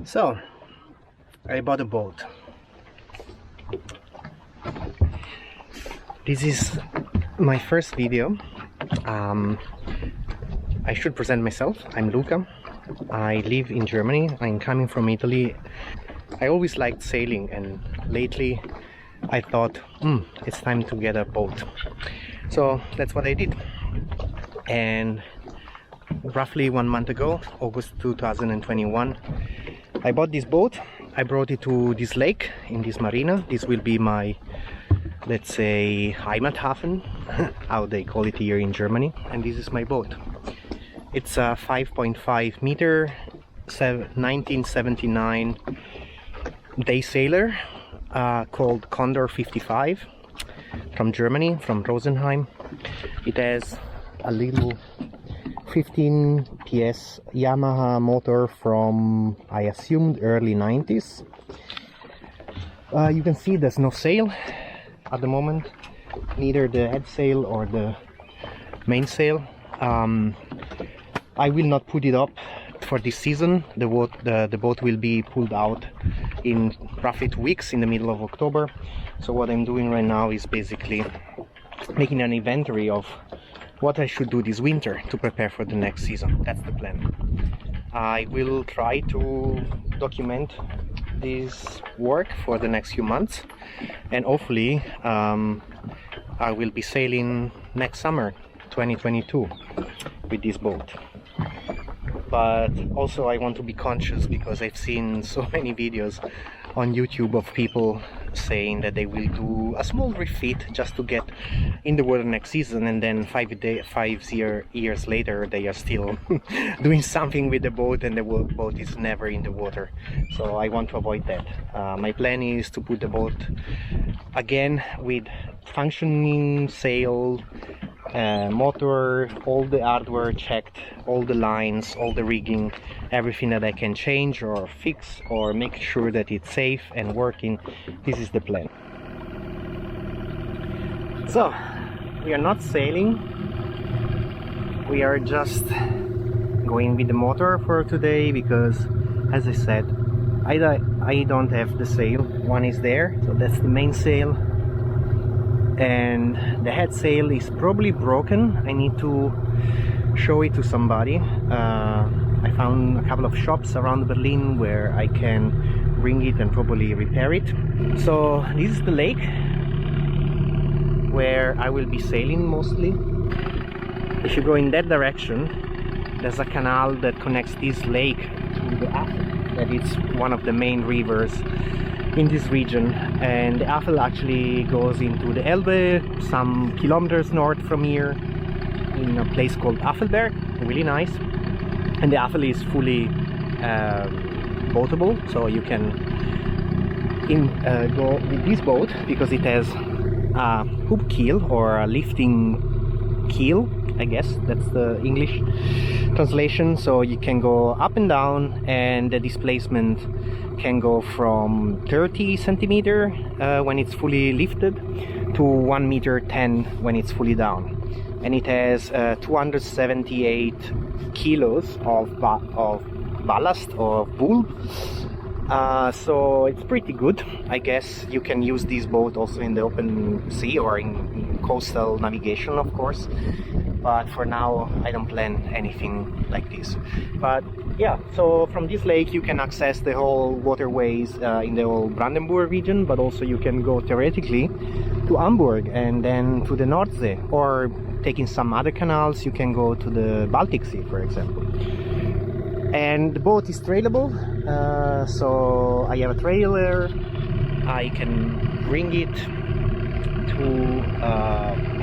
So I bought a boat. This is my first video. I should present myself. I'm Luca. I live in Germany. I'm coming from Italy. I always liked sailing, and lately I thought it's time to get a boat. So that's what I did. And roughly 1 month ago, August 2021, I bought this boat. I brought it to this lake in this marina. This will be my, let's say, Heimathafen, how they call it here in Germany. And this is my boat. It's a 5.5 meter 1979 daysailer called Condor 55 from Germany, from Rosenheim. It has a little 15 PS Yamaha motor from, I assumed, early 90s. You can see there's no sail at the moment, neither the head sail or the mainsail. I will not put it up for this season. The boat will be pulled out in roughly 2 weeks in the middle of October. So what I'm doing right now is basically making an inventory of what I should do this winter to prepare for the next season. That's the plan. I will try to document this work for the next few months, and hopefully I will be sailing next summer 2022 with this boat. But also I want to be conscious, because I've seen so many videos on YouTube of people saying that they will do a small refit just to get in the water next season, and then 5 years later they are still doing something with the boat and the boat is never in the water. So I want to avoid that. My plan is to put the boat again with functioning sail, motor, all the hardware checked, all the lines, all the rigging, everything that I can change or fix or make sure that it's safe and working. This is the plan. So we are not sailing, we are just going with the motor for today, because as I said, I don't have the sail. One is there, so that's the main sail, and the head sail is probably broken. I need to show it to somebody. I found a couple of shops around Berlin where I can bring it and probably repair it. So this is the lake where I will be sailing mostly. If you go in that direction, there's a canal that connects this lake to the Affel, that is one of the main rivers in this region, and the Affel actually goes into the Elbe some kilometers north from here in a place called Affelberg, really nice. And the Affel is fully boatable, so you can go with this boat because it has a hoop keel or a lifting keel, I guess that's the English translation. So you can go up and down, and the displacement can go from 30 centimeter when it's fully lifted to 1.10 meter when it's fully down. And it has 278 kilos of ballast or bulb. So it's pretty good. I guess you can use this boat also in the open sea or in coastal navigation, of course. But for now I don't plan anything like this. But yeah, so from this lake you can access the whole waterways in the whole Brandenburg region, but also you can go theoretically to Hamburg and then to the Nordsee, or taking some other canals you can go to the Baltic Sea, for example. And the boat is trailable, so I have a trailer. I can bring it to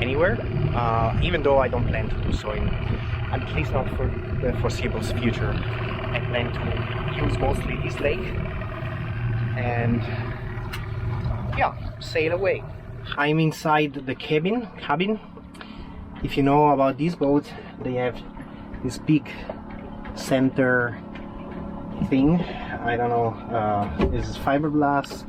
anywhere, even though I don't plan to do so, at least not for the foreseeable future. I plan to use mostly this lake and yeah, sail away. I'm inside the cabin. If you know about these boats, they have this big center thing. I don't know, this is fiberglass.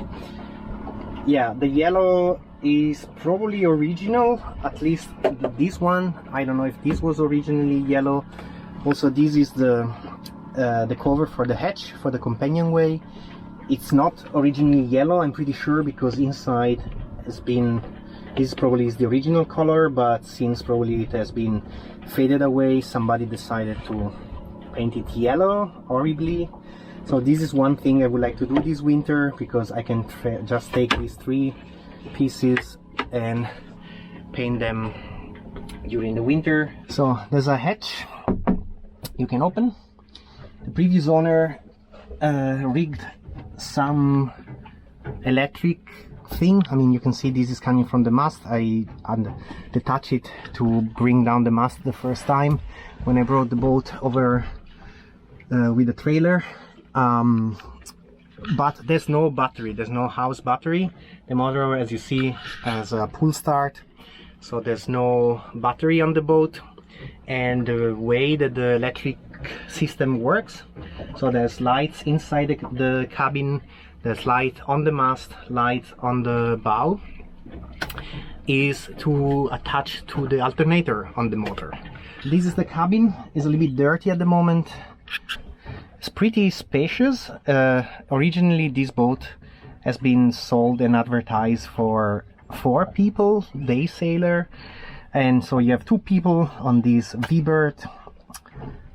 Yeah, the yellow is probably original, at least this one. I don't know if this was originally yellow. Also, this is the the cover for the hatch for the companionway. It's not originally yellow, I'm pretty sure, because inside has been, this probably is the original color, but since probably it has been faded away, somebody decided to paint it yellow horribly. So this is one thing I would like to do this winter, because I can just take these 3 pieces and paint them during the winter. So there's a hatch you can open. The previous owner rigged some electric thing. I mean, you can see this is coming from the mast. I detached it to bring down the mast the first time when I brought the boat over with the trailer. But there's no battery, there's no house battery. The motor, as you see, has a pull start, so there's no battery on the boat. And the way that the electric system works, so there's lights inside the cabin, there's light on the mast, light on the bow, is to attach to the alternator on the motor. This is the cabin. It's a little bit dirty at the moment. It's pretty spacious. Originally this boat has been sold and advertised for 4 people, daysailer, and so you have 2 people on this V-bird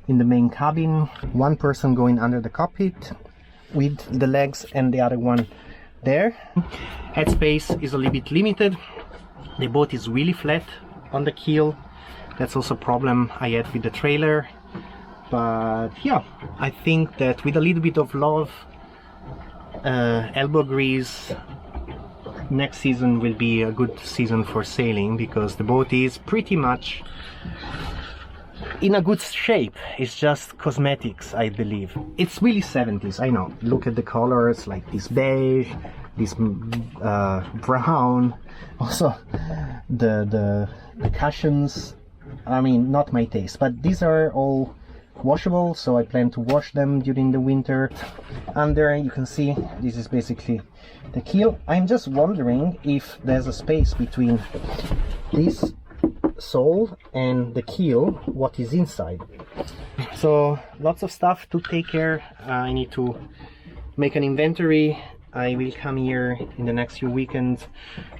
in the main cabin, 1 person going under the cockpit with the legs and the other one there. Headspace is a little bit limited. The boat is really flat on the keel. That's also a problem I had with the trailer. But yeah, I think that with a little bit of love, elbow grease, next season will be a good season for sailing, because the boat is pretty much in a good shape. It's just cosmetics, I believe. It's really 70s, I know. Look at the colors, like this beige, this brown. Also the cushions, I mean, not my taste, but these are all washable, so I plan to wash them during the winter. Under, you can see, this is basically the keel. I'm just wondering if there's a space between this sole and the keel, what is inside. So lots of stuff to take care. I need to make an inventory. I will come here in the next few weekends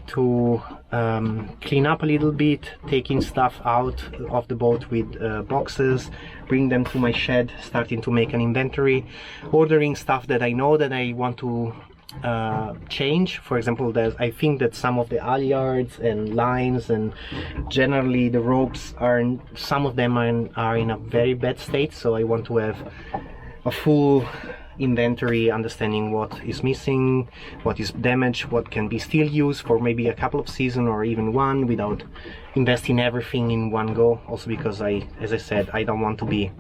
to clean up a little bit, taking stuff out of the boat with boxes, bring them to my shed, starting to make an inventory, ordering stuff that I know that I want to change. For example, I think that some of the halyards and lines and generally the ropes some of them are in a very bad state, so I want to have a full inventory, understanding what is missing, what is damaged, what can be still used for maybe a couple of seasons or even one, without investing everything in one go. Also because as I said, I don't want to be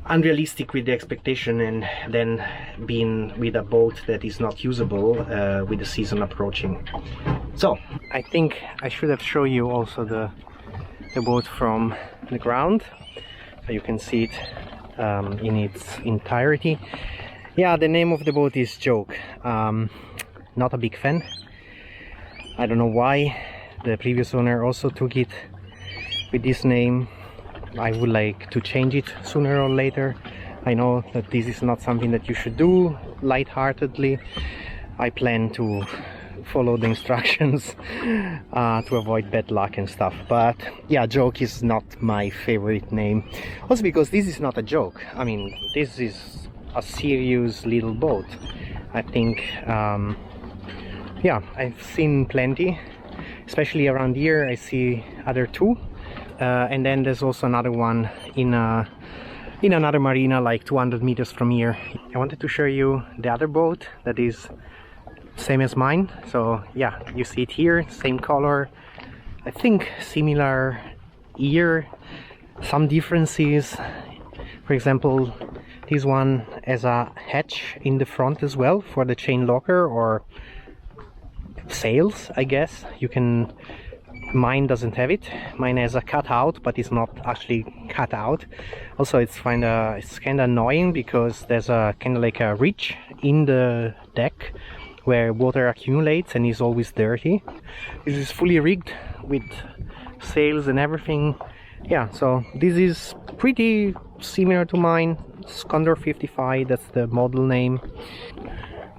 unrealistic with the expectation and then being with a boat that is not usable with the season approaching. So I think I should have shown you also the boat from the ground, so you can see it in its entirety. Yeah, the name of the boat is Joke. Not a big fan. I don't know why the previous owner also took it with this name. I would like to change it sooner or later. I know that this is not something that you should do lightheartedly. I plan to follow the instructions to avoid bad luck and stuff, but yeah, Joke is not my favorite name, also because this is not a joke. I mean, this is a serious little boat. I think yeah, I've seen plenty, especially around here. I see other 2, and then there's also another one in another marina like 200 meters from here. I wanted to show you the other boat that is same as mine. So yeah, you see it here, same color, I think similar ear, some differences. For example, this one has a hatch in the front as well for the chain locker or sails, I guess. You can, mine doesn't have it. Mine has a cutout, but it's not actually cut out. Also, it's kind of annoying because there's a kind of like a ridge in the deck where water accumulates and is always dirty. This is fully rigged with sails and everything. Yeah, so this is pretty similar to mine. It's Condor 55, that's the model name.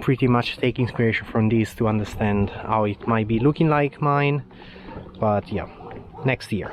Pretty much take inspiration from this to understand how it might be looking like mine, but yeah, next year.